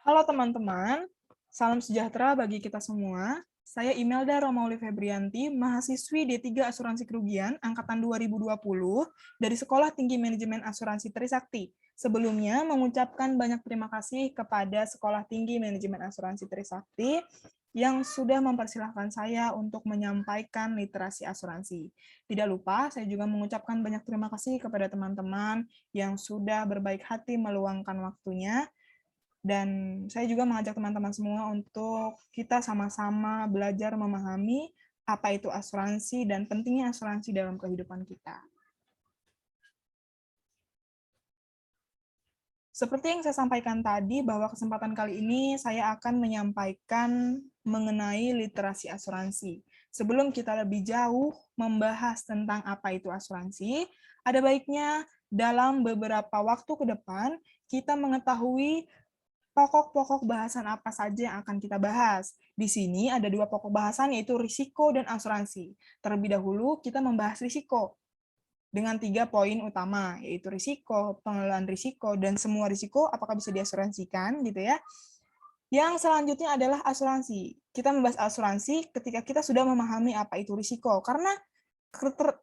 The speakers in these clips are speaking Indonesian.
Halo teman-teman, salam sejahtera bagi kita semua. Saya Imelda Romauli Febrianti, mahasiswi D3 Asuransi Kerugian angkatan 2020 dari Sekolah Tinggi Manajemen Asuransi Trisakti. Sebelumnya mengucapkan banyak terima kasih kepada Sekolah Tinggi Manajemen Asuransi Trisakti yang sudah mempersilahkan saya untuk menyampaikan literasi asuransi. Tidak lupa, saya juga mengucapkan banyak terima kasih kepada teman-teman yang sudah berbaik hati meluangkan waktunya. Dan saya juga mengajak teman-teman semua untuk kita sama-sama belajar memahami apa itu asuransi dan pentingnya asuransi dalam kehidupan kita. Seperti yang saya sampaikan tadi, bahwa kesempatan kali ini saya akan menyampaikan mengenai literasi asuransi. Sebelum kita lebih jauh membahas tentang apa itu asuransi, ada baiknya dalam beberapa waktu ke depan kita mengetahui pokok-pokok bahasan apa saja yang akan kita bahas. Di sini ada dua pokok bahasan, yaitu risiko dan asuransi. Terlebih dahulu, kita membahas risiko dengan 3 poin utama, yaitu risiko, pengelolaan risiko, dan semua risiko apakah bisa diasuransikan, gitu ya. Yang selanjutnya adalah asuransi. Kita membahas asuransi ketika kita sudah memahami apa itu risiko, karena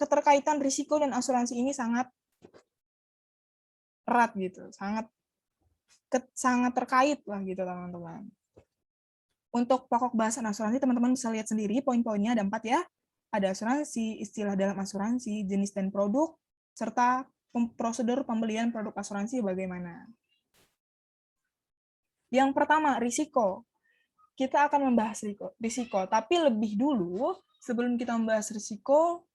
keterkaitan risiko dan asuransi ini sangat erat gitu, sangat terkait lah gitu teman-teman. Untuk pokok bahasan asuransi, teman-teman bisa lihat sendiri poin-poinnya, ada 4 ya. Ada asuransi, istilah dalam asuransi, jenis dan produk, serta prosedur pembelian produk asuransi bagaimana. Yang pertama, risiko. Kita akan membahas risiko, tapi lebih dulu, sebelum kita membahas risiko,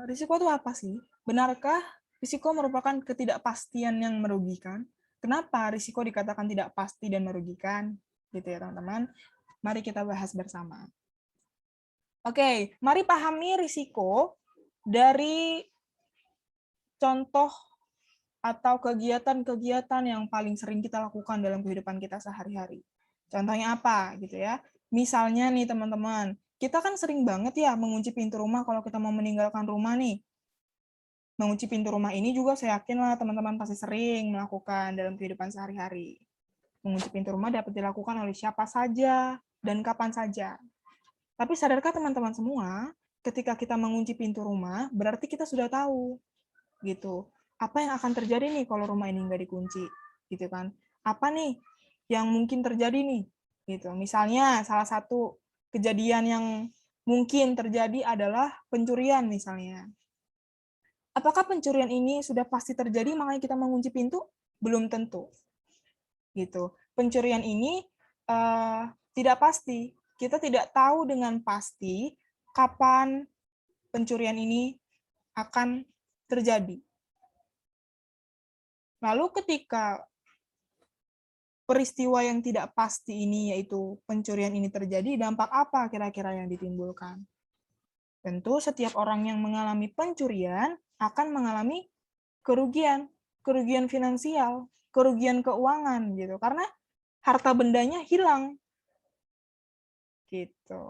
risiko itu apa sih? Benarkah risiko merupakan ketidakpastian yang merugikan? Kenapa risiko dikatakan tidak pasti dan merugikan? Gitu ya teman-teman. Mari kita bahas bersama. Oke, mari pahami risiko dari contoh atau kegiatan-kegiatan yang paling sering kita lakukan dalam kehidupan kita sehari-hari. Contohnya apa gitu ya? Misalnya nih teman-teman, kita kan sering banget ya mengunci pintu rumah kalau kita mau meninggalkan rumah nih. Mengunci pintu rumah ini juga saya yakin lah teman-teman pasti sering melakukan dalam kehidupan sehari-hari. Mengunci pintu rumah dapat dilakukan oleh siapa saja dan kapan saja. Tapi sadarkah teman-teman semua, ketika kita mengunci pintu rumah, berarti kita sudah tahu, gitu. Apa yang akan terjadi nih kalau rumah ini nggak dikunci, gitu kan? Apa nih yang mungkin terjadi nih, gitu. Misalnya salah satu kejadian yang mungkin terjadi adalah pencurian misalnya. Apakah pencurian ini sudah pasti terjadi makanya kita mengunci pintu? Belum tentu, gitu. Pencurian ini tidak pasti. Kita tidak tahu dengan pasti kapan pencurian ini akan terjadi. Lalu ketika peristiwa yang tidak pasti ini, yaitu pencurian ini terjadi, dampak apa kira-kira yang ditimbulkan? Tentu setiap orang yang mengalami pencurian akan mengalami kerugian, kerugian finansial, kerugian keuangan gitu, karena harta bendanya hilang. Gitu.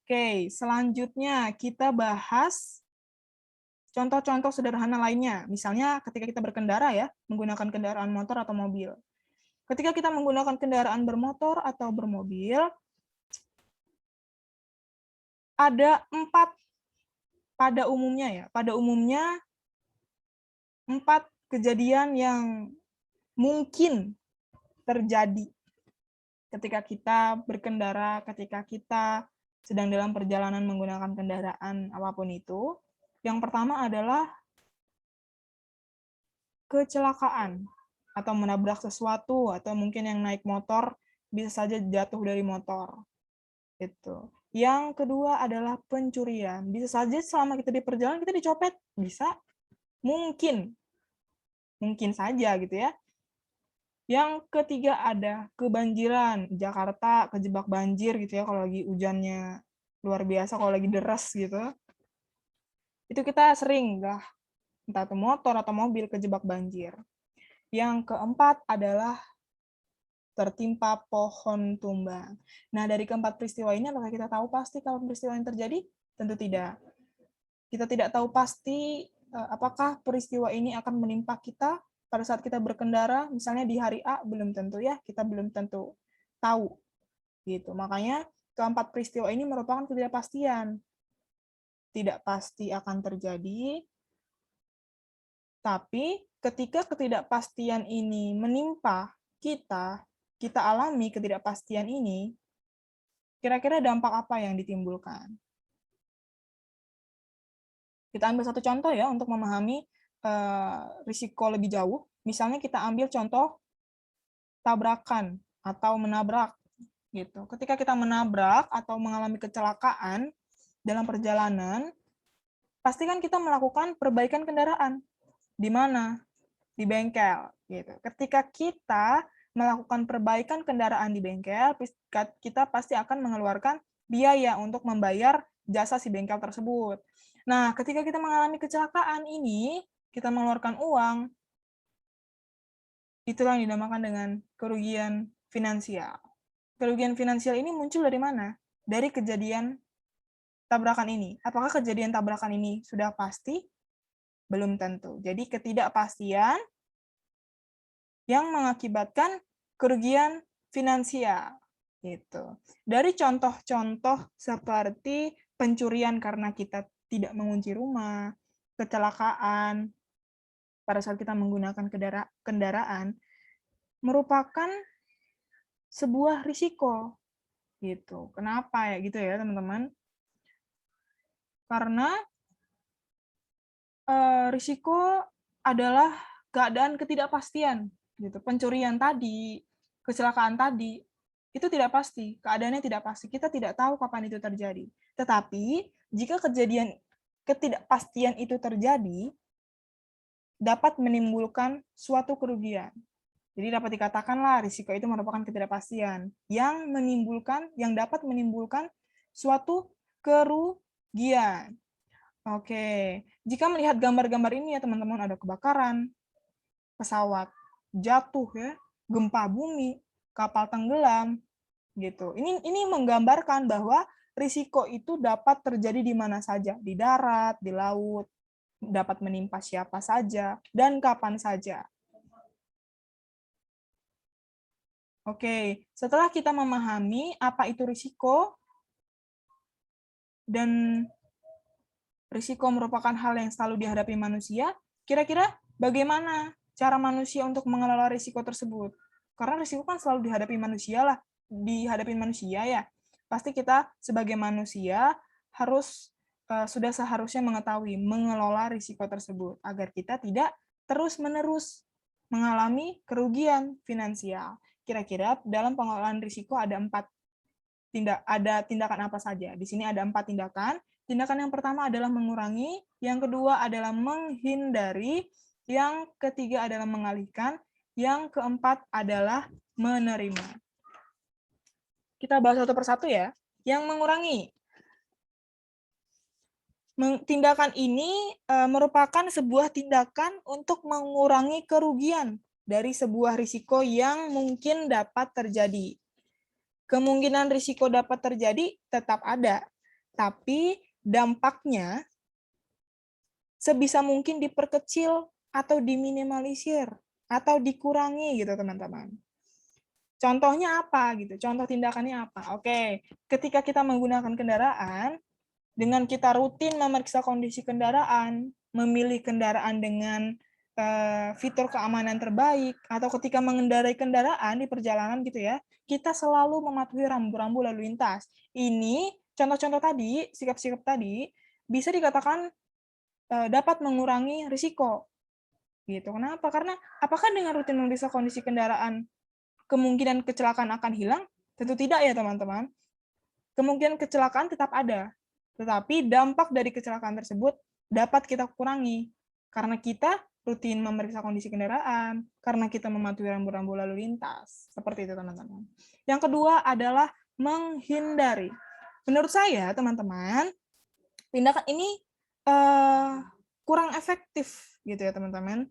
Oke, selanjutnya kita bahas contoh-contoh sederhana lainnya. Misalnya ketika kita berkendara ya, menggunakan kendaraan motor atau mobil. Ketika kita menggunakan kendaraan bermotor atau bermobil, ada 4 pada umumnya ya. Pada umumnya 4 kejadian yang mungkin terjadi ketika kita berkendara, ketika kita sedang dalam perjalanan menggunakan kendaraan apapun itu. Yang pertama adalah kecelakaan atau menabrak sesuatu, atau mungkin yang naik motor bisa saja jatuh dari motor. Itu. Yang kedua adalah pencurian. Bisa saja selama kita di perjalanan kita dicopet, bisa, mungkin saja gitu ya. Yang ketiga ada kebanjiran. Jakarta kejebak banjir gitu ya kalau lagi hujannya luar biasa, kalau lagi deras gitu. Itu kita sering lah, entah itu motor atau mobil kejebak banjir. Yang keempat adalah tertimpa pohon tumbang. Nah, dari keempat peristiwa ini, apakah kita tahu pasti kapan peristiwa yang terjadi? Tentu tidak. Kita tidak tahu pasti apakah peristiwa ini akan menimpa kita pada saat kita berkendara, misalnya di hari A, belum tentu ya, kita belum tentu tahu. Gitu. Makanya keempat peristiwa ini merupakan ketidakpastian. Tidak pasti akan terjadi, tapi ketika ketidakpastian ini menimpa kita, kita alami ketidakpastian ini, kira-kira dampak apa yang ditimbulkan? Kita ambil satu contoh ya untuk memahami risiko lebih jauh. Misalnya kita ambil contoh tabrakan atau menabrak gitu. Ketika kita menabrak atau mengalami kecelakaan dalam perjalanan, pasti kan kita melakukan perbaikan kendaraan. Di mana? Di bengkel gitu. Ketika kita melakukan perbaikan kendaraan di bengkel, kita pasti akan mengeluarkan biaya untuk membayar jasa si bengkel tersebut. Nah, ketika kita mengalami kecelakaan ini, kita mengeluarkan uang, itulah yang dinamakan dengan kerugian finansial. Kerugian finansial ini muncul dari mana? Dari kejadian tabrakan ini. Apakah kejadian tabrakan ini sudah pasti? Belum tentu. Jadi ketidakpastian yang mengakibatkan kerugian finansial. Gitu. Dari contoh-contoh seperti pencurian karena kita tidak mengunci rumah, kecelakaan pada saat kita menggunakan kendaraan, merupakan sebuah risiko. Gitu. Kenapa ya gitu ya teman-teman? Karena risiko adalah keadaan ketidakpastian. Gitu. Pencurian tadi, kecelakaan tadi, itu tidak pasti, keadaannya tidak pasti. Kita tidak tahu kapan itu terjadi. Tetapi, jika kejadian ketidakpastian itu terjadi, dapat menimbulkan suatu kerugian. Jadi dapat dikatakanlah risiko itu merupakan ketidakpastian yang dapat menimbulkan suatu kerugian. Oke, jika melihat gambar-gambar ini ya teman-teman, ada kebakaran, pesawat jatuh ya, gempa bumi, kapal tenggelam gitu. Ini menggambarkan bahwa risiko itu dapat terjadi di mana saja, di darat, di laut, dapat menimpa siapa saja dan kapan saja. Oke, setelah kita memahami apa itu risiko dan risiko merupakan hal yang selalu dihadapi manusia, kira-kira bagaimana cara manusia untuk mengelola risiko tersebut? Karena risiko kan selalu dihadapi manusia ya. Pasti kita sebagai manusia harus sudah seharusnya mengetahui mengelola risiko tersebut agar kita tidak terus-menerus mengalami kerugian finansial. Kira-kira dalam pengelolaan risiko ada tindakan apa saja? Di sini ada 4 tindakan. Tindakan yang pertama adalah mengurangi, yang kedua adalah menghindari, yang ketiga adalah mengalihkan, yang keempat adalah menerima. Kita bahas satu persatu ya. Yang mengurangi. Tindakan ini merupakan sebuah tindakan untuk mengurangi kerugian dari sebuah risiko yang mungkin dapat terjadi. Kemungkinan risiko dapat terjadi tetap ada, tapi dampaknya sebisa mungkin diperkecil atau diminimalisir atau dikurangi gitu teman-teman. Contohnya apa gitu? Contoh tindakannya apa? Oke, ketika kita menggunakan kendaraan, dengan kita rutin memeriksa kondisi kendaraan, memilih kendaraan dengan fitur keamanan terbaik, atau ketika mengendarai kendaraan di perjalanan gitu ya, kita selalu mematuhi rambu-rambu lalu lintas. Ini contoh-contoh tadi, sikap-sikap tadi, bisa dikatakan dapat mengurangi risiko. Gitu. Kenapa? Karena apakah dengan rutin memeriksa kondisi kendaraan, kemungkinan kecelakaan akan hilang? Tentu tidak ya teman-teman. Kemungkinan kecelakaan tetap ada. Tetapi dampak dari kecelakaan tersebut dapat kita kurangi karena kita rutin memeriksa kondisi kendaraan, karena kita mematuhi rambu-rambu lalu lintas. Seperti itu, teman-teman. Yang kedua adalah menghindari. Menurut saya, teman-teman, tindakan ini kurang efektif, gitu ya, teman-teman.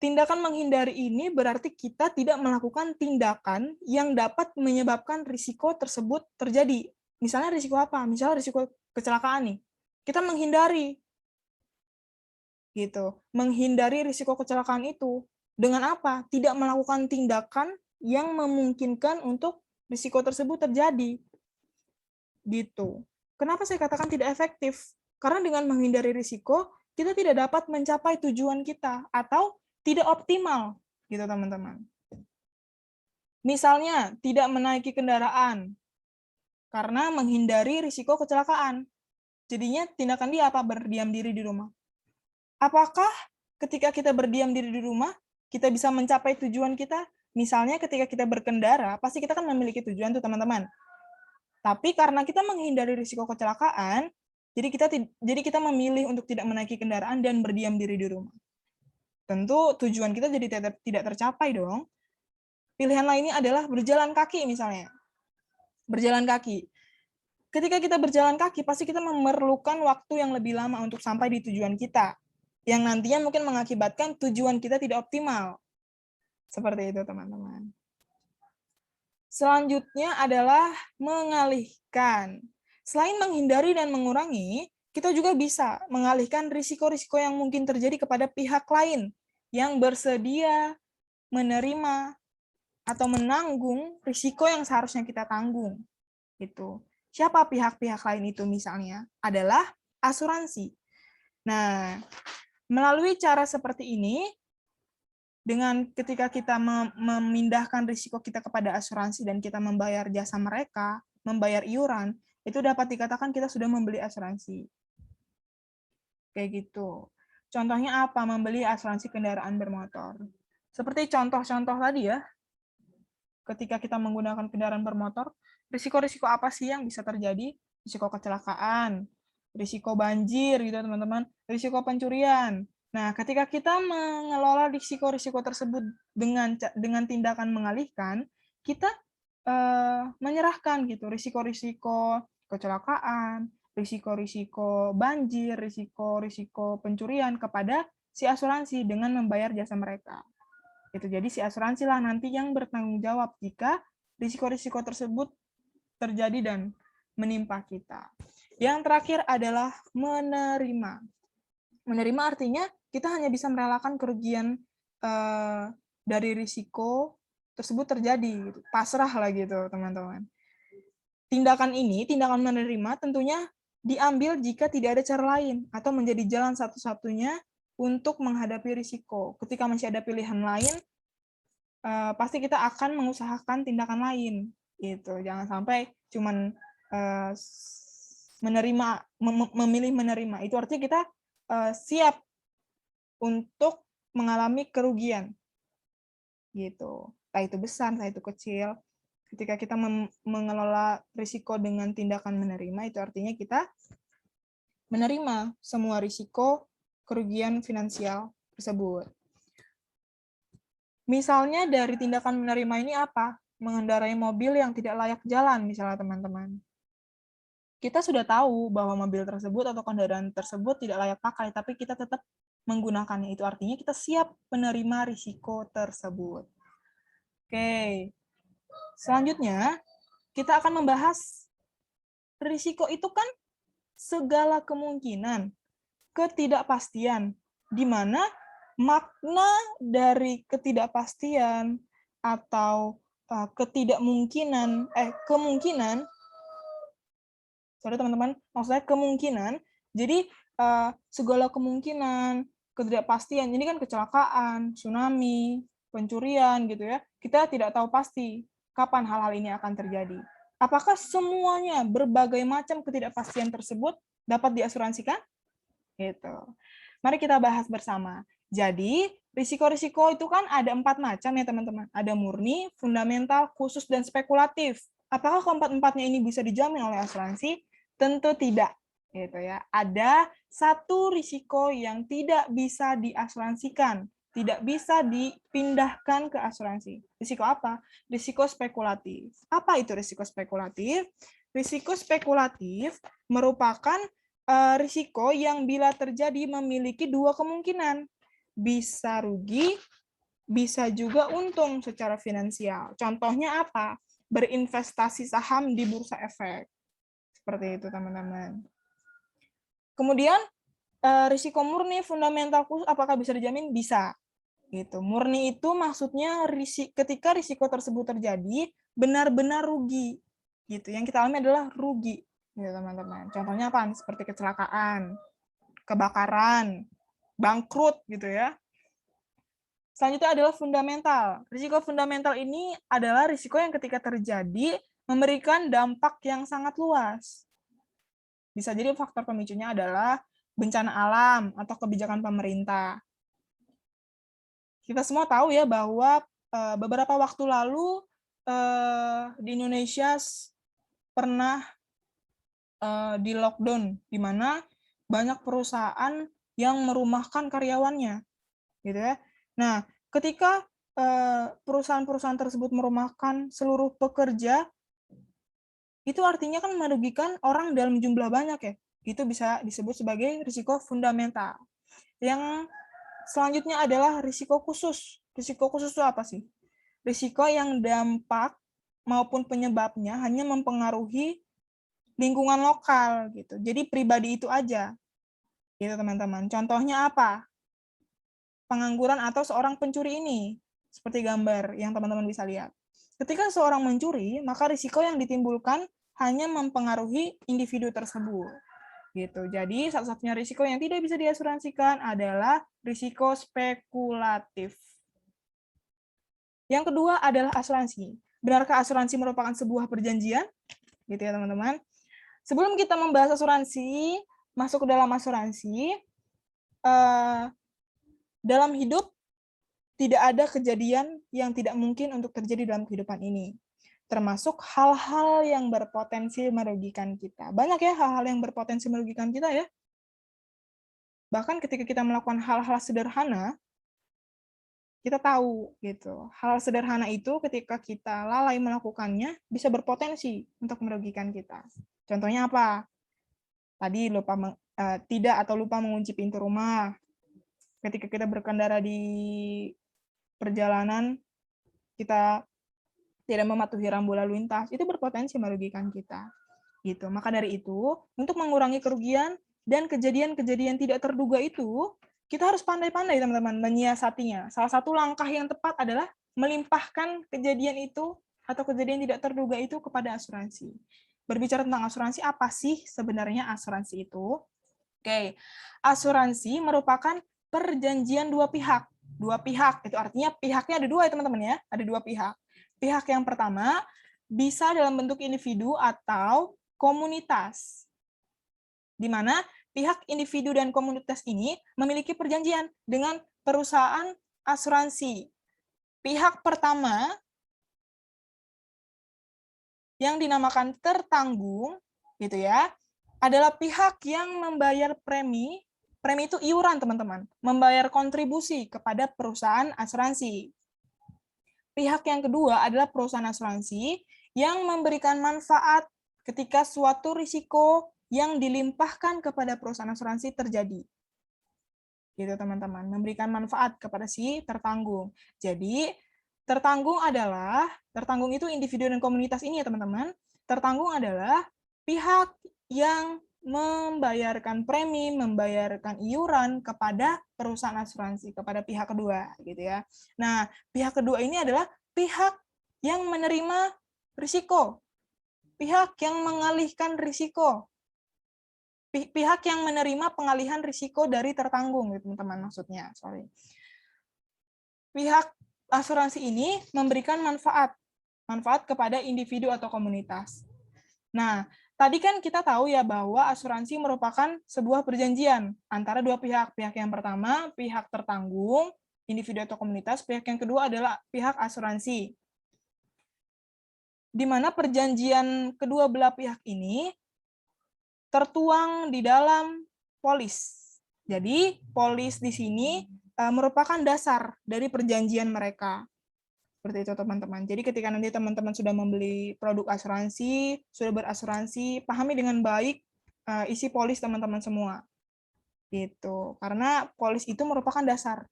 Tindakan menghindari ini berarti kita tidak melakukan tindakan yang dapat menyebabkan risiko tersebut terjadi. Misalnya risiko apa? Misalnya risiko kecelakaan nih. Kita menghindari. gitu. Menghindari risiko kecelakaan itu. Dengan apa? Tidak melakukan tindakan yang memungkinkan untuk risiko tersebut terjadi. Gitu. Kenapa saya katakan tidak efektif? Karena dengan menghindari risiko, kita tidak dapat mencapai tujuan kita atau tidak optimal, gitu teman-teman. Misalnya, tidak menaiki kendaraan karena menghindari risiko kecelakaan. Jadinya tindakan dia apa? Berdiam diri di rumah. Apakah ketika kita berdiam diri di rumah, kita bisa mencapai tujuan kita? Misalnya ketika kita berkendara, pasti kita kan memiliki tujuan tuh teman-teman. Tapi karena kita menghindari risiko kecelakaan, jadi kita memilih untuk tidak menaiki kendaraan dan berdiam diri di rumah. Tentu tujuan kita jadi tidak tercapai dong. Pilihan lainnya adalah berjalan kaki misalnya. Berjalan kaki. Ketika kita berjalan kaki, pasti kita memerlukan waktu yang lebih lama untuk sampai di tujuan kita. Yang nantinya mungkin mengakibatkan tujuan kita tidak optimal. Seperti itu, teman-teman. Selanjutnya adalah mengalihkan. Selain menghindari dan mengurangi, kita juga bisa mengalihkan risiko-risiko yang mungkin terjadi kepada pihak lain yang bersedia menerima atau menanggung risiko yang seharusnya kita tanggung. Gitu. Siapa pihak-pihak lain itu misalnya? Adalah asuransi. Nah, melalui cara seperti ini, dengan ketika kita memindahkan risiko kita kepada asuransi dan kita membayar jasa mereka, membayar iuran, itu dapat dikatakan kita sudah membeli asuransi. Kayak gitu. Contohnya apa? Membeli asuransi kendaraan bermotor. Seperti contoh-contoh tadi ya, ketika kita menggunakan kendaraan bermotor, risiko-risiko apa sih yang bisa terjadi? Risiko kecelakaan, risiko banjir gitu teman-teman, risiko pencurian. Nah, ketika kita mengelola risiko-risiko tersebut dengan tindakan mengalihkan, kita menyerahkan gitu risiko-risiko kecelakaan, risiko-risiko banjir, risiko-risiko pencurian kepada si asuransi dengan membayar jasa mereka. Itu jadi si asuransi lah nanti yang bertanggung jawab jika risiko-risiko tersebut terjadi dan menimpa kita. Yang terakhir adalah menerima. Menerima artinya kita hanya bisa merelakan kerugian dari risiko tersebut terjadi, gitu. Pasrah lah gitu teman-teman. Tindakan ini, tindakan menerima tentunya diambil jika tidak ada cara lain atau menjadi jalan satu-satunya untuk menghadapi risiko. Ketika masih ada pilihan lain, pasti kita akan mengusahakan tindakan lain. Gitu. Jangan sampai cuman memilih menerima. Itu artinya kita siap untuk mengalami kerugian. Gitu. Entah itu besar, entah itu kecil. Ketika kita mengelola risiko dengan tindakan menerima, itu artinya kita menerima semua risiko kerugian finansial tersebut. Misalnya dari tindakan menerima ini apa? Mengendarai mobil yang tidak layak jalan, misalnya teman-teman. Kita sudah tahu bahwa mobil tersebut atau kendaraan tersebut tidak layak pakai, tapi kita tetap menggunakannya. Itu artinya kita siap menerima risiko tersebut. Oke. Selanjutnya, kita akan membahas risiko itu kan segala kemungkinan, ketidakpastian, di mana makna dari ketidakpastian atau kemungkinan, sorry teman-teman, maksudnya kemungkinan, jadi segala kemungkinan, ketidakpastian, ini kan kecelakaan, tsunami, pencurian gitu ya, kita tidak tahu pasti kapan hal-hal ini akan terjadi. Apakah semuanya berbagai macam ketidakpastian tersebut dapat diasuransikan? Gitu. Mari kita bahas bersama. Jadi, risiko-risiko itu kan ada 4 macam ya teman-teman. Ada murni, fundamental, khusus, dan spekulatif. Apakah keempat-empatnya ini bisa dijamin oleh asuransi? Tentu tidak. Gitu ya. Ada satu risiko yang tidak bisa diasuransikan, tidak bisa dipindahkan ke asuransi. Risiko apa? Risiko spekulatif. Apa itu risiko spekulatif? Risiko spekulatif merupakan risiko yang bila terjadi memiliki dua kemungkinan. Bisa rugi, bisa juga untung secara finansial. Contohnya apa? Berinvestasi saham di bursa efek. Seperti itu, teman-teman. Kemudian, risiko murni fundamental khusus apakah bisa dijamin? Bisa. Gitu. Murni itu maksudnya ketika risiko tersebut terjadi benar-benar rugi. Gitu. Yang kita alami adalah rugi, gitu teman-teman. Contohnya apa? Seperti kecelakaan, kebakaran, bangkrut gitu ya. Selanjutnya adalah fundamental. Risiko fundamental ini adalah risiko yang ketika terjadi memberikan dampak yang sangat luas. Bisa jadi faktor pemicunya adalah bencana alam atau kebijakan pemerintah. Kita semua tahu ya bahwa beberapa waktu lalu di Indonesia pernah di lockdown, di mana banyak perusahaan yang merumahkan karyawannya, gitu ya. Nah, ketika perusahaan-perusahaan tersebut merumahkan seluruh pekerja, itu artinya kan merugikan orang dalam jumlah banyak ya. Itu bisa disebut sebagai risiko fundamental. Yang selanjutnya adalah risiko khusus. Risiko khusus itu apa sih? Risiko yang dampak maupun penyebabnya hanya mempengaruhi lingkungan lokal gitu. Jadi pribadi itu aja. Gitu teman-teman. Contohnya apa? Pengangguran atau seorang pencuri ini. Seperti gambar yang teman-teman bisa lihat. Ketika seorang mencuri, maka risiko yang ditimbulkan hanya mempengaruhi individu tersebut. Gitu. Jadi satu-satunya risiko yang tidak bisa diasuransikan adalah risiko spekulatif. Yang kedua adalah asuransi. Benarkah asuransi merupakan sebuah perjanjian? Gitu ya teman-teman. Sebelum kita membahas asuransi, masuk ke dalam asuransi, dalam hidup tidak ada kejadian yang tidak mungkin untuk terjadi dalam kehidupan ini. Termasuk hal-hal yang berpotensi merugikan kita. Banyak ya hal-hal yang berpotensi merugikan kita ya. Bahkan ketika kita melakukan hal-hal sederhana, kita tahu gitu. Hal sederhana itu ketika kita lalai melakukannya bisa berpotensi untuk merugikan kita. Contohnya apa? Tadi tidak atau lupa mengunci pintu rumah. Ketika kita berkendara di perjalanan, kita tidak mematuhi rambu lalu lintas, itu berpotensi merugikan kita. Gitu. Maka dari itu, untuk mengurangi kerugian dan kejadian-kejadian tidak terduga itu, kita harus pandai-pandai teman-teman menyiasatinya. Salah satu langkah yang tepat adalah melimpahkan kejadian itu atau kejadian tidak terduga itu kepada asuransi. Berbicara tentang asuransi, apa sih sebenarnya asuransi itu? Oke, asuransi merupakan perjanjian dua pihak. Dua pihak, itu artinya pihaknya ada dua ya teman-teman ya, ada dua pihak. Pihak yang pertama bisa dalam bentuk individu atau komunitas, di mana pihak individu dan komunitas ini memiliki perjanjian dengan perusahaan asuransi. Pihak pertama yang dinamakan tertanggung, gitu ya, adalah pihak yang membayar premi. Premi itu iuran, teman-teman. Membayar kontribusi kepada perusahaan asuransi. Pihak yang kedua adalah perusahaan asuransi yang memberikan manfaat ketika suatu risiko yang dilimpahkan kepada perusahaan asuransi terjadi. Gitu, teman-teman. Memberikan manfaat kepada si tertanggung. Jadi, tertanggung itu individu dan komunitas ini ya, teman-teman. Tertanggung adalah pihak yang membayarkan premi, membayarkan iuran kepada perusahaan asuransi, kepada pihak kedua, gitu ya. Nah, pihak kedua ini adalah pihak yang menerima risiko, pihak yang mengalihkan risiko, pihak yang menerima pengalihan risiko dari tertanggung, gitu, teman-teman, maksudnya. Pihak asuransi ini memberikan manfaat kepada individu atau komunitas. Nah, tadi kan kita tahu ya bahwa asuransi merupakan sebuah perjanjian antara dua pihak. Pihak yang pertama, pihak tertanggung, individu atau komunitas. Pihak yang kedua adalah pihak asuransi. Di mana perjanjian kedua belah pihak ini tertuang di dalam polis. Jadi, polis di sini merupakan dasar dari perjanjian mereka. Seperti itu teman-teman. Jadi ketika nanti teman-teman sudah membeli produk asuransi, sudah berasuransi, pahami dengan baik isi polis teman-teman semua. Gitu. Karena polis itu merupakan dasar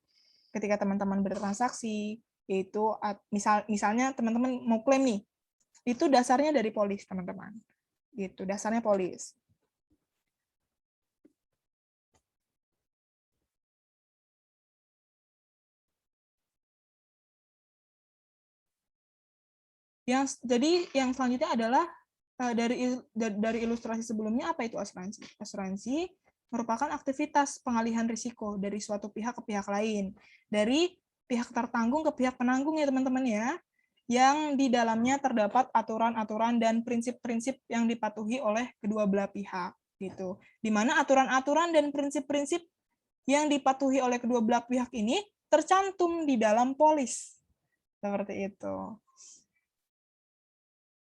ketika teman-teman bertransaksi, yaitu misalnya teman-teman mau klaim nih, itu dasarnya dari polis, teman-teman. Gitu, dasarnya polis. Jadi yang selanjutnya adalah dari ilustrasi sebelumnya, apa itu asuransi? Asuransi merupakan aktivitas pengalihan risiko dari suatu pihak ke pihak lain, dari pihak tertanggung ke pihak penanggung ya teman-teman ya, yang di dalamnya terdapat aturan-aturan dan prinsip-prinsip yang dipatuhi oleh kedua belah pihak gitu. Di mana aturan-aturan dan prinsip-prinsip yang dipatuhi oleh kedua belah pihak ini tercantum di dalam polis. Seperti itu.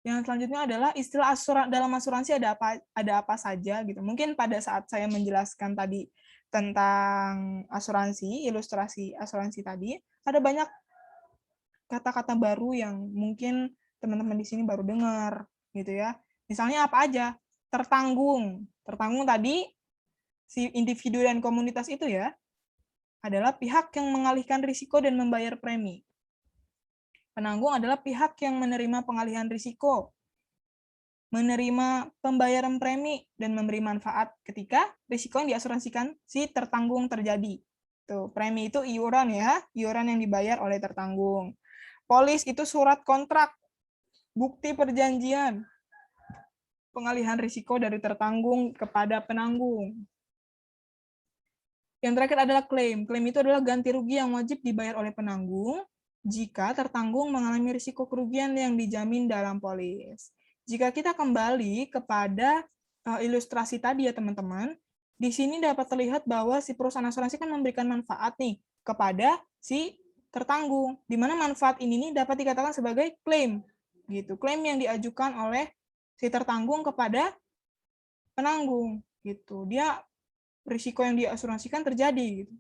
Yang selanjutnya adalah istilah dalam asuransi ada apa saja gitu. Mungkin pada saat saya menjelaskan tadi tentang asuransi, ilustrasi asuransi tadi, ada banyak kata-kata baru yang mungkin teman-teman di sini baru dengar gitu ya. Misalnya apa aja? Tertanggung. Tertanggung tadi si individu dan komunitas itu ya adalah pihak yang mengalihkan risiko dan membayar premi. Penanggung adalah pihak yang menerima pengalihan risiko, menerima pembayaran premi, dan memberi manfaat ketika risiko yang diasuransikan si tertanggung terjadi. Tuh, premi itu iuran ya, iuran yang dibayar oleh tertanggung. Polis itu surat kontrak, bukti perjanjian, pengalihan risiko dari tertanggung kepada penanggung. Yang terakhir adalah klaim. Klaim itu adalah ganti rugi yang wajib dibayar oleh penanggung jika tertanggung mengalami risiko kerugian yang dijamin dalam polis. Jika kita kembali kepada ilustrasi tadi ya teman-teman, di sini dapat terlihat bahwa si perusahaan asuransi kan memberikan manfaat nih kepada si tertanggung, di mana manfaat ini nih dapat dikatakan sebagai klaim, gitu. Klaim yang diajukan oleh si tertanggung kepada penanggung, gitu. Dia risiko yang diasuransikan terjadi, gitu.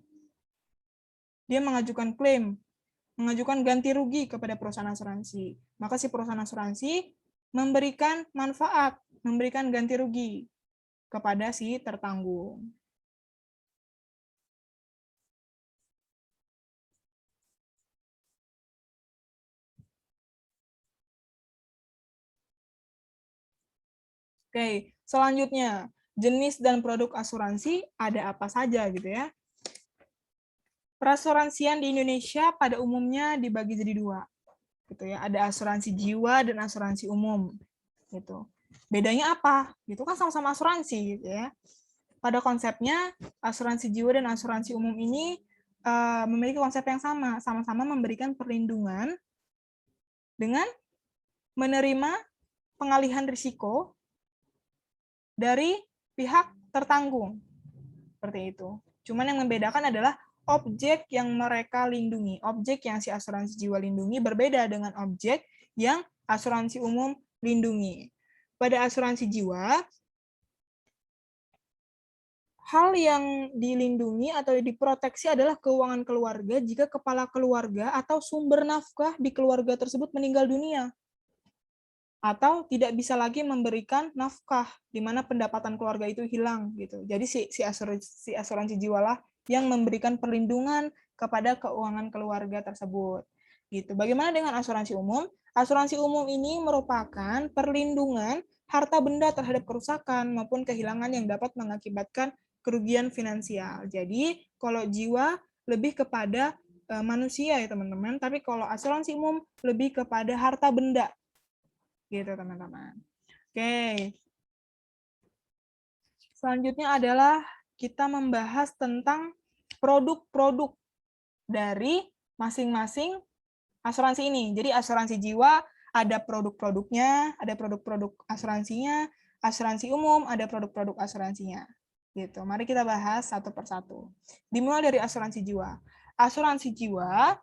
Dia mengajukan klaim, mengajukan ganti rugi kepada perusahaan asuransi. Maka si perusahaan asuransi memberikan manfaat, memberikan ganti rugi kepada si tertanggung. Oke, selanjutnya jenis dan produk asuransi ada apa saja gitu ya. Perasuransian di Indonesia pada umumnya dibagi jadi dua, gitu ya. Ada asuransi jiwa dan asuransi umum, gitu. Bedanya apa? Gitu kan sama-sama asuransi, gitu ya. Pada konsepnya asuransi jiwa dan asuransi umum ini memiliki konsep yang sama-sama memberikan perlindungan dengan menerima pengalihan risiko dari pihak tertanggung. Seperti itu. Cuman yang membedakan adalah objek yang mereka lindungi. Objek yang si asuransi jiwa lindungi berbeda dengan objek yang asuransi umum lindungi. Pada asuransi jiwa, hal yang dilindungi atau diproteksi adalah keuangan keluarga jika kepala keluarga atau sumber nafkah di keluarga tersebut meninggal dunia atau tidak bisa lagi memberikan nafkah di mana pendapatan keluarga itu hilang gitu. Jadi si asuransi jiwalah yang memberikan perlindungan kepada keuangan keluarga tersebut. Gitu. Bagaimana dengan asuransi umum? Asuransi umum ini merupakan perlindungan harta benda terhadap kerusakan maupun kehilangan yang dapat mengakibatkan kerugian finansial. Jadi, kalau jiwa lebih kepada manusia ya teman-teman, tapi kalau asuransi umum lebih kepada harta benda gitu teman-teman. Oke. Selanjutnya adalah kita membahas tentang produk-produk dari masing-masing asuransi ini. Jadi asuransi jiwa ada produk-produknya, ada produk-produk asuransinya, asuransi umum ada produk-produk asuransinya. Gitu. Mari kita bahas satu persatu. Dimulai dari asuransi jiwa. Asuransi jiwa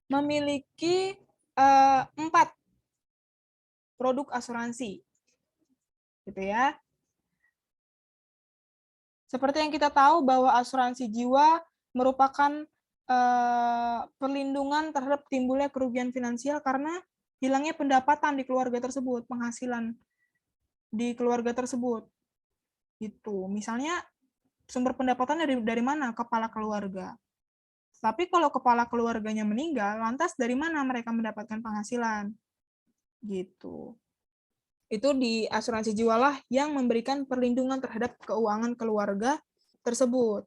memiliki 4 produk asuransi, gitu ya. Seperti yang kita tahu bahwa asuransi jiwa merupakan perlindungan terhadap timbulnya kerugian finansial karena hilangnya pendapatan di keluarga tersebut, penghasilan di keluarga tersebut. Gitu. Misalnya sumber pendapatannya dari mana? Kepala keluarga. Tapi kalau kepala keluarganya meninggal, lantas dari mana mereka mendapatkan penghasilan? Gitu. Itu di asuransi jiwalah yang memberikan perlindungan terhadap keuangan keluarga tersebut.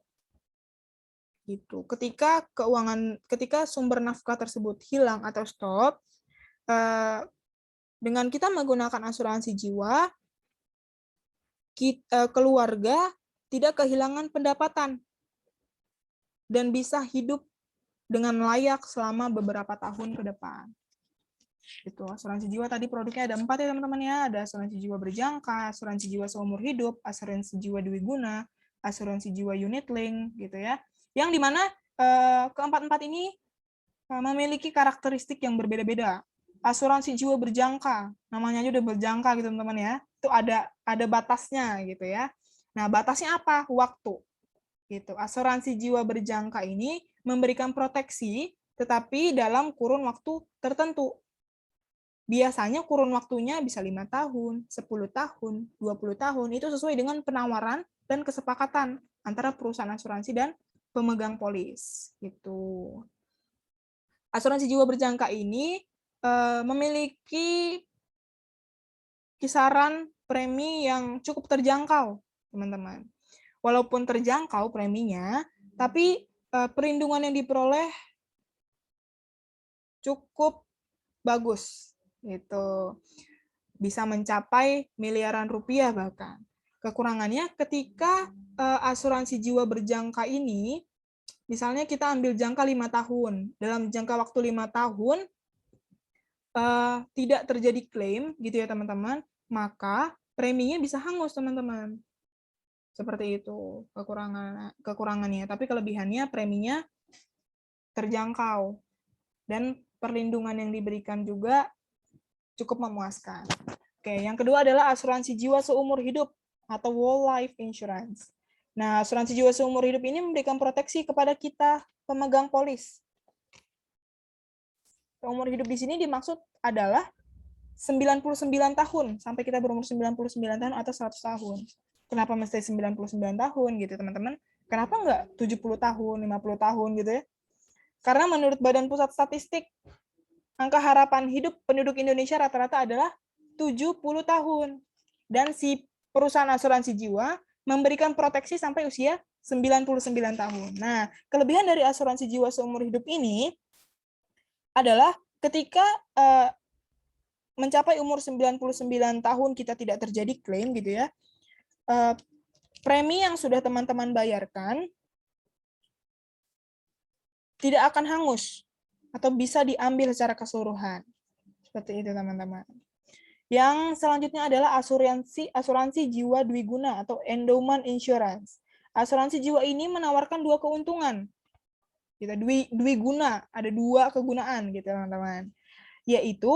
Gitu. Ketika sumber nafkah tersebut hilang atau stop, dengan kita menggunakan asuransi jiwa, keluarga tidak kehilangan pendapatan dan bisa hidup dengan layak selama beberapa tahun ke depan. Itu asuransi jiwa tadi produknya ada 4 ya teman-teman ya. Ada asuransi jiwa berjangka, asuransi jiwa seumur hidup, asuransi jiwa dwiguna, asuransi jiwa unit link gitu ya. Yang dimana keempat-empat ini memiliki karakteristik yang berbeda-beda. Asuransi jiwa berjangka, namanya aja udah berjangka gitu teman-teman ya. Itu ada batasnya gitu ya. Nah, batasnya apa? Waktu. Gitu. Asuransi jiwa berjangka ini memberikan proteksi tetapi dalam kurun waktu tertentu. Biasanya kurun waktunya bisa 5 tahun, 10 tahun, 20 tahun. Itu sesuai dengan penawaran dan kesepakatan antara perusahaan asuransi dan pemegang polis. Gitu. Asuransi jiwa berjangka ini memiliki kisaran premi yang cukup terjangkau, teman-teman. Walaupun terjangkau preminya, tapi perlindungan yang diperoleh cukup bagus, gitu. Bisa mencapai miliaran rupiah bahkan. Kekurangannya ketika asuransi jiwa berjangka ini, misalnya kita ambil jangka 5 tahun, dalam jangka waktu 5 tahun tidak terjadi klaim, gitu ya teman-teman, maka preminya bisa hangus teman-teman. Seperti itu kekurangannya. Tapi kelebihannya preminya terjangkau dan perlindungan yang diberikan juga cukup memuaskan. Oke, yang kedua adalah asuransi jiwa seumur hidup atau whole life insurance. Nah, asuransi jiwa seumur hidup ini memberikan proteksi kepada kita pemegang polis. Seumur hidup di sini dimaksud adalah 99 tahun sampai kita berumur 99 tahun atau 100 tahun. Kenapa mesti 99 tahun gitu, teman-teman? Kenapa enggak 70 tahun, 50 tahun gitu ya? Karena menurut Badan Pusat Statistik, angka harapan hidup penduduk Indonesia rata-rata adalah 70 tahun. Dan si perusahaan asuransi jiwa memberikan proteksi sampai usia 99 tahun. Nah, kelebihan dari asuransi jiwa seumur hidup ini adalah ketika mencapai umur 99 tahun kita tidak terjadi klaim gitu ya, premi yang sudah teman-teman bayarkan tidak akan hangus atau bisa diambil secara keseluruhan. Seperti itu teman-teman. Yang selanjutnya adalah asuransi jiwa dwiguna atau endowment insurance. Asuransi jiwa ini menawarkan 2 keuntungan. Gitu, dwiguna, ada 2 kegunaan gitu teman-teman. Yaitu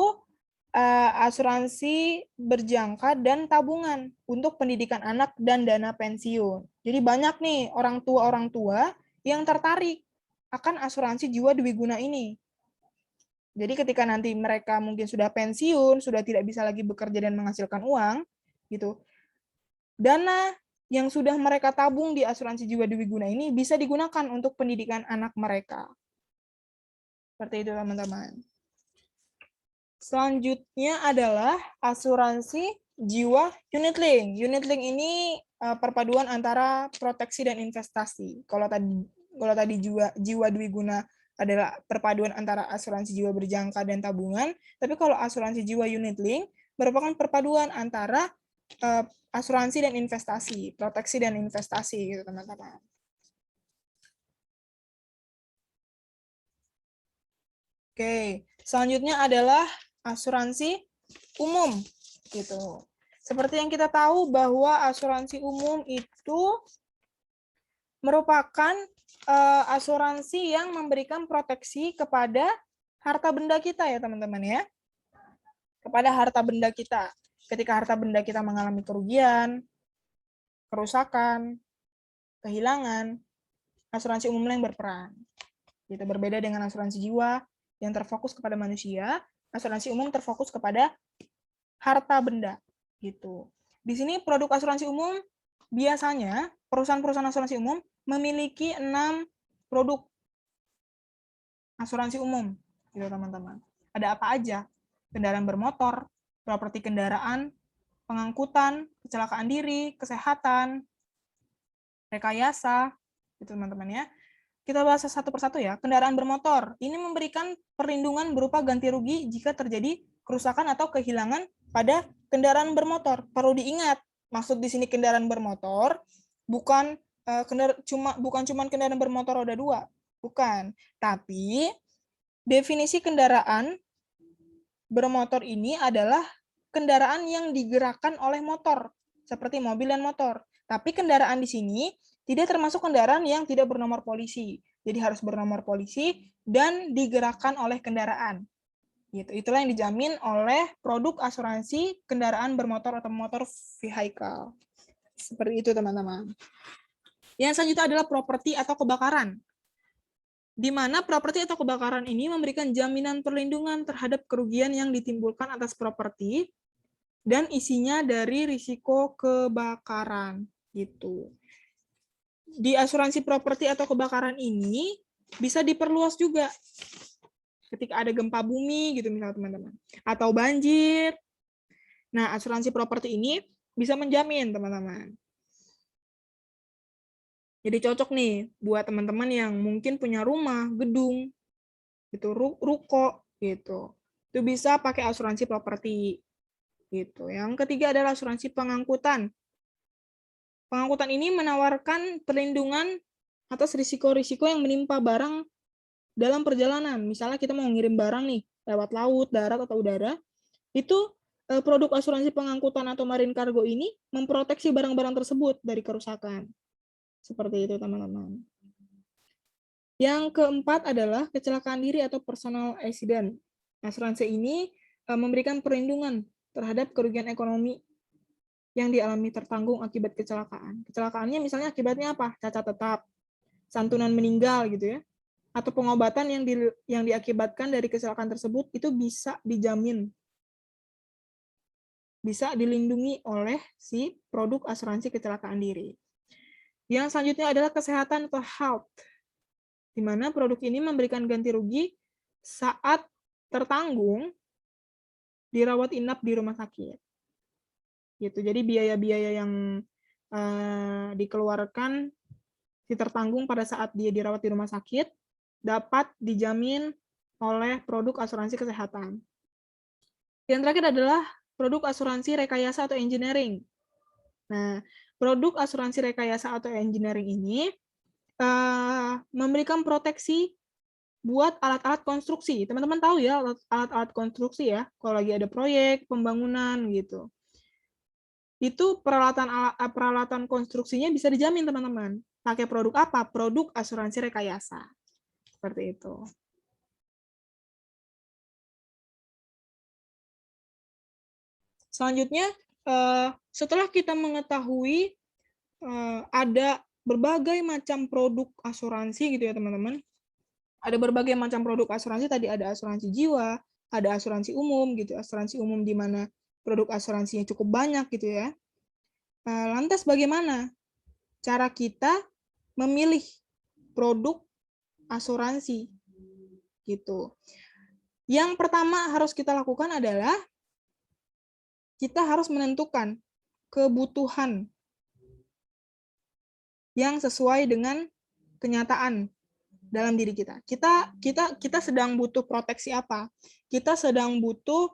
asuransi berjangka dan tabungan untuk pendidikan anak dan dana pensiun. Jadi banyak nih orang tua yang tertarik akan asuransi jiwa dwiguna ini. Jadi ketika nanti mereka mungkin sudah pensiun, sudah tidak bisa lagi bekerja dan menghasilkan uang, gitu. Dana yang sudah mereka tabung di asuransi jiwa dwiguna ini bisa digunakan untuk pendidikan anak mereka. Seperti itu teman-teman. Selanjutnya adalah asuransi jiwa unit link. Unit link ini perpaduan antara proteksi dan investasi. Kalau tadi jiwa dwiguna adalah perpaduan antara asuransi jiwa berjangka dan tabungan, tapi kalau asuransi jiwa unit link merupakan perpaduan antara asuransi dan investasi, proteksi dan investasi gitu teman-teman. Oke, selanjutnya adalah asuransi umum gitu. Seperti yang kita tahu bahwa asuransi umum itu merupakan asuransi yang memberikan proteksi kepada harta benda kita ya teman-teman ya. Kepada harta benda kita. Ketika harta benda kita mengalami kerugian, kerusakan, kehilangan, asuransi umum yang berperan. Gitu, berbeda dengan asuransi jiwa yang terfokus kepada manusia, asuransi umum terfokus kepada harta benda gitu. Di sini produk asuransi umum biasanya perusahaan-perusahaan asuransi umum memiliki 6 produk asuransi umum gitu teman-teman. Ada apa aja? Kendaraan bermotor, properti kendaraan, pengangkutan, kecelakaan diri, kesehatan, rekayasa gitu teman-teman ya. kita bahas satu persatu ya. Kendaraan bermotor. Ini memberikan perlindungan berupa ganti rugi jika terjadi kerusakan atau kehilangan pada kendaraan bermotor. Perlu diingat, maksud di sini kendaraan bermotor bukan bukan cuma kendaraan bermotor roda 2, bukan. Tapi definisi kendaraan bermotor ini adalah kendaraan yang digerakkan oleh motor, seperti mobil dan motor. Tapi kendaraan di sini tidak termasuk kendaraan yang tidak bernomor polisi. Jadi harus bernomor polisi dan digerakkan oleh kendaraan. Gitu. Itulah yang dijamin oleh produk asuransi kendaraan bermotor atau motor vehicle. Seperti itu, teman-teman. Yang selanjutnya adalah properti atau kebakaran. Di mana properti atau kebakaran ini memberikan jaminan perlindungan terhadap kerugian yang ditimbulkan atas properti dan isinya dari risiko kebakaran. Gitu. Di asuransi properti atau kebakaran ini bisa diperluas juga ketika ada gempa bumi gitu misalnya teman-teman, atau banjir. Nah, asuransi properti ini bisa menjamin teman-teman. Jadi cocok nih buat teman-teman yang mungkin punya rumah, gedung, gitu, ruko gitu. Itu bisa pakai asuransi properti gitu. Yang ketiga adalah asuransi pengangkutan. Pengangkutan ini menawarkan perlindungan atas risiko-risiko yang menimpa barang dalam perjalanan. Misalnya kita mau ngirim barang nih lewat laut, darat, atau udara, itu produk asuransi pengangkutan atau marine cargo ini memproteksi barang-barang tersebut dari kerusakan. Seperti itu, teman-teman. Yang keempat adalah kecelakaan diri atau personal accident. Asuransi ini memberikan perlindungan terhadap kerugian ekonomi yang dialami tertanggung akibat kecelakaan. Kecelakaannya misalnya akibatnya apa? Cacat tetap, santunan meninggal gitu ya, atau pengobatan yang diakibatkan dari kecelakaan tersebut itu bisa dijamin, bisa dilindungi oleh si produk asuransi kecelakaan diri. Yang selanjutnya adalah kesehatan atau health, di mana produk ini memberikan ganti rugi saat tertanggung dirawat inap di rumah sakit. Gitu. Jadi biaya-biaya yang dikeluarkan si tertanggung pada saat dia dirawat di rumah sakit dapat dijamin oleh produk asuransi kesehatan. Yang terakhir adalah produk asuransi rekayasa atau engineering. Nah, produk asuransi rekayasa atau engineering ini memberikan proteksi buat alat-alat konstruksi. Teman-teman tahu ya alat-alat konstruksi ya, kalau lagi ada proyek pembangunan gitu. Itu peralatan konstruksinya bisa dijamin, teman-teman. Pakai produk apa? Produk asuransi rekayasa. Seperti itu. Selanjutnya, setelah kita mengetahui ada berbagai macam produk asuransi gitu ya, teman-teman. Ada berbagai macam produk asuransi, tadi ada asuransi jiwa, ada asuransi umum gitu, asuransi umum di mana produk asuransinya cukup banyak gitu ya. Lantas bagaimana cara kita memilih produk asuransi gitu. Yang pertama harus kita lakukan adalah kita harus menentukan kebutuhan yang sesuai dengan kenyataan dalam diri kita. Kita sedang butuh proteksi apa? Kita sedang butuh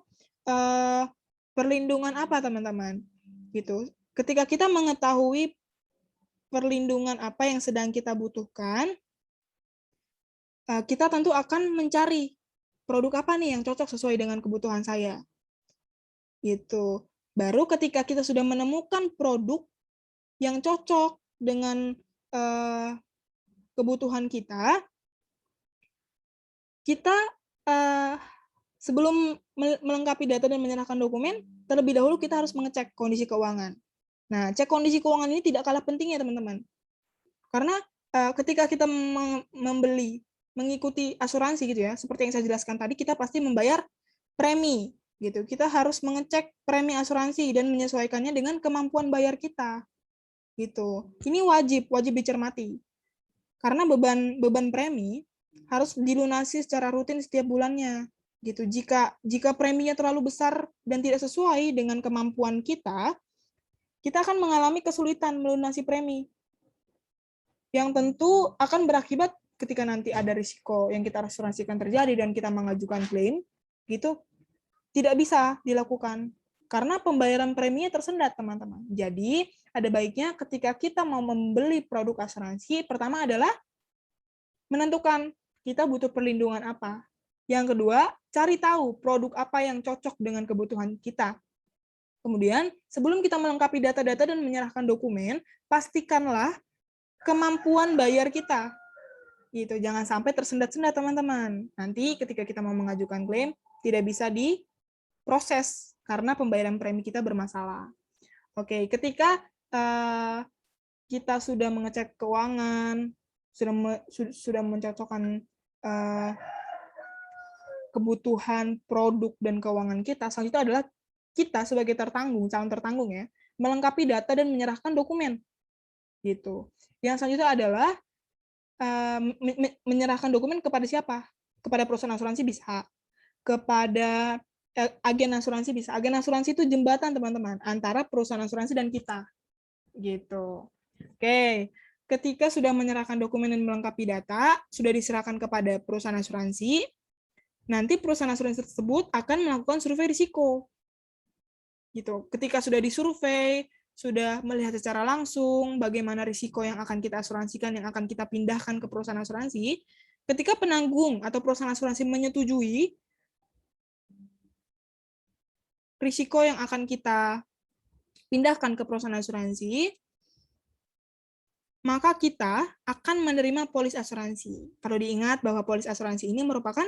perlindungan apa, teman-teman? Gitu. Ketika kita mengetahui perlindungan apa yang sedang kita butuhkan, kita tentu akan mencari produk apa nih yang cocok sesuai dengan kebutuhan saya. Gitu. Baru ketika kita sudah menemukan produk yang cocok dengan kebutuhan kita sebelum melengkapi data dan menyerahkan dokumen, terlebih dahulu kita harus mengecek kondisi keuangan. Nah, cek kondisi keuangan ini tidak kalah penting ya, teman-teman. Karena ketika kita mengikuti asuransi gitu ya, seperti yang saya jelaskan tadi, kita pasti membayar premi gitu. Kita harus mengecek premi asuransi dan menyesuaikannya dengan kemampuan bayar kita. Gitu. Ini wajib dicermati. Karena beban premi harus dilunasi secara rutin setiap bulannya. Gitu. Jika preminya terlalu besar dan tidak sesuai dengan kemampuan kita akan mengalami kesulitan melunasi premi. Yang tentu akan berakibat ketika nanti ada risiko yang kita asuransikan terjadi dan kita mengajukan klaim, gitu tidak bisa dilakukan karena pembayaran preminya tersendat, teman-teman. Jadi, ada baiknya ketika kita mau membeli produk asuransi, pertama adalah menentukan kita butuh perlindungan apa. Yang kedua, cari tahu produk apa yang cocok dengan kebutuhan kita. Kemudian, sebelum kita melengkapi data-data dan menyerahkan dokumen, pastikanlah kemampuan bayar kita. Gitu, jangan sampai tersendat-sendat, teman-teman. Nanti ketika kita mau mengajukan klaim, tidak bisa diproses karena pembayaran premi kita bermasalah. Oke, ketika kita sudah mengecek keuangan, sudah mencocokkan kebutuhan produk dan keuangan kita, selanjutnya adalah kita sebagai calon tertanggung ya, melengkapi data dan menyerahkan dokumen. Gitu. Yang selanjutnya adalah menyerahkan dokumen kepada siapa? Kepada perusahaan asuransi bisa, kepada agen asuransi bisa. Agen asuransi itu jembatan, teman-teman, antara perusahaan asuransi dan kita. Gitu. Oke, ketika sudah menyerahkan dokumen dan melengkapi data, sudah diserahkan kepada perusahaan asuransi, nanti perusahaan asuransi tersebut akan melakukan survei risiko. Gitu. Ketika sudah disurvei, sudah melihat secara langsung bagaimana risiko yang akan kita asuransikan, yang akan kita pindahkan ke perusahaan asuransi, ketika penanggung atau perusahaan asuransi menyetujui risiko yang akan kita pindahkan ke perusahaan asuransi, maka kita akan menerima polis asuransi. Perlu diingat bahwa polis asuransi ini merupakan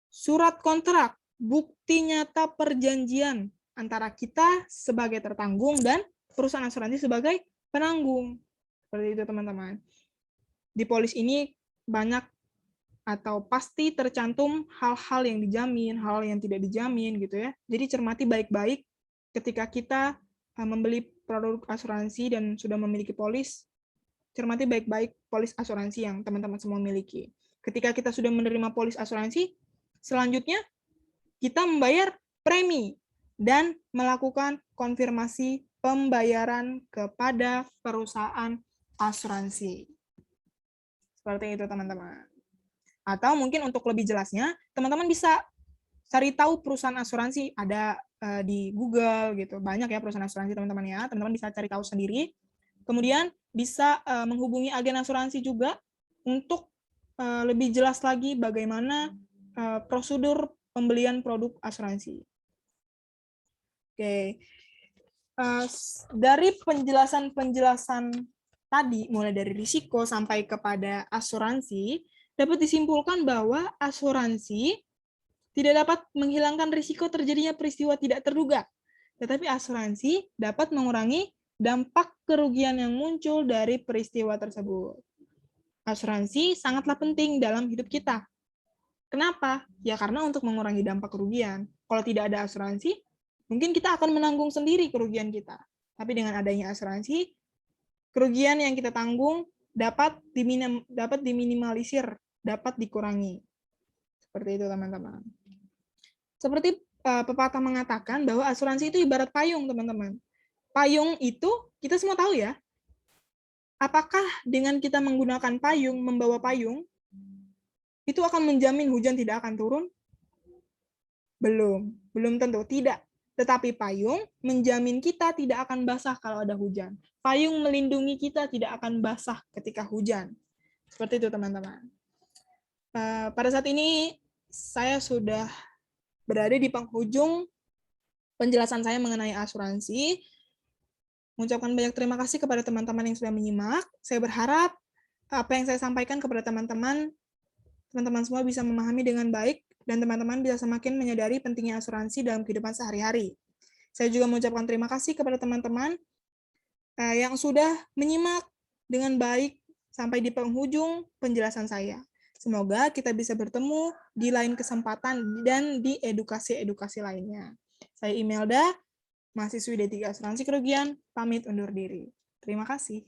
surat kontrak, bukti nyata perjanjian antara kita sebagai tertanggung dan perusahaan asuransi sebagai penanggung. Seperti itu, teman-teman. Di polis ini banyak atau pasti tercantum hal-hal yang dijamin, hal yang tidak dijamin gitu ya. Jadi cermati baik-baik ketika kita membeli produk asuransi dan sudah memiliki polis, cermati baik-baik polis asuransi yang teman-teman semua miliki. Ketika kita sudah menerima polis asuransi, selanjutnya kita membayar premi dan melakukan konfirmasi pembayaran kepada perusahaan asuransi. Seperti itu, teman-teman. Atau mungkin untuk lebih jelasnya, teman-teman bisa cari tahu perusahaan asuransi, ada di Google gitu. Banyak ya perusahaan asuransi, teman-teman ya. Teman-teman bisa cari tahu sendiri. Kemudian bisa menghubungi agen asuransi juga untuk lebih jelas lagi bagaimana prosedur pembelian produk asuransi. Oke. Dari penjelasan-penjelasan tadi, mulai dari risiko sampai kepada asuransi, dapat disimpulkan bahwa asuransi tidak dapat menghilangkan risiko terjadinya peristiwa tidak terduga, tetapi asuransi dapat mengurangi dampak kerugian yang muncul dari peristiwa tersebut. Asuransi sangatlah penting dalam hidup kita. Kenapa? Ya karena untuk mengurangi dampak kerugian. Kalau tidak ada asuransi, mungkin kita akan menanggung sendiri kerugian kita. Tapi dengan adanya asuransi, kerugian yang kita tanggung dapat diminimalisir, dapat dikurangi. Seperti itu, teman-teman. Seperti pepatah mengatakan bahwa asuransi itu ibarat payung, teman-teman. Payung itu kita semua tahu ya. Apakah dengan kita menggunakan payung, membawa payung, itu akan menjamin hujan tidak akan turun? Belum tentu, tidak. Tetapi payung menjamin kita tidak akan basah kalau ada hujan. Payung melindungi kita tidak akan basah ketika hujan. Seperti itu, teman-teman. Pada saat ini, saya sudah berada di penghujung penjelasan saya mengenai asuransi. Mengucapkan banyak terima kasih kepada teman-teman yang sudah menyimak. Saya berharap apa yang saya sampaikan kepada teman-teman semua bisa memahami dengan baik, dan teman-teman bisa semakin menyadari pentingnya asuransi dalam kehidupan sehari-hari. Saya juga mengucapkan terima kasih kepada teman-teman yang sudah menyimak dengan baik sampai di penghujung penjelasan saya. Semoga kita bisa bertemu di lain kesempatan dan di edukasi-edukasi lainnya. Saya Imelda, mahasiswi D3 Asuransi Kerugian, pamit undur diri. Terima kasih.